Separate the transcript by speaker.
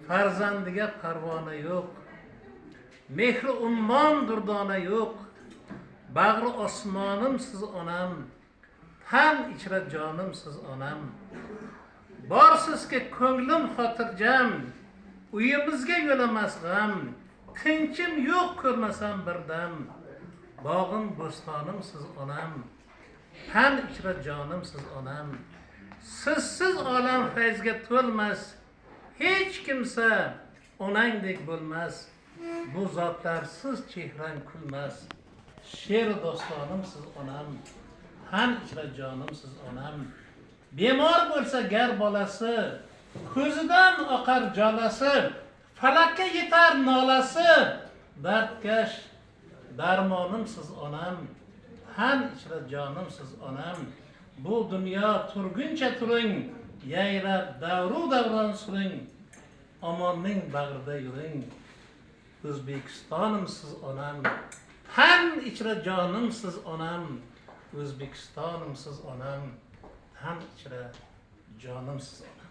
Speaker 1: farzandiga parvona yo'q. Mehri ummon durdona yo'q. Bag'ri osmonim siz onam, tan ichra jonim siz onam. Borsizki ko'nglim xotirjam, uyimizga yo'lamas g'am. Tinchim yo'q ko'rmasam birdam. Bog'im bo'stonim siz onam, tan ichra jonim siz onam. Sizsiz olam fayzga to'lmas, hech kimsa onangdek bo'lmas. Bu zotlarsiz chehrang kulmas. She'r dostonim siz onam, tan ichra jonim siz onam. Bemor bo'lsa gar bolasi, ko'zidan oqar jolasi, falakka yetar nolasi. Dardkash darmonim siz onam, tan ichra jonim siz onam. Bu dunyo turguncha turing, yayrab davru davron suring. Omonning bag'rida yuring. O'zbekistonim siz onam, tan ichra jonim siz onam. O'zbekistonim siz onam, tan ichra jonim siz onam.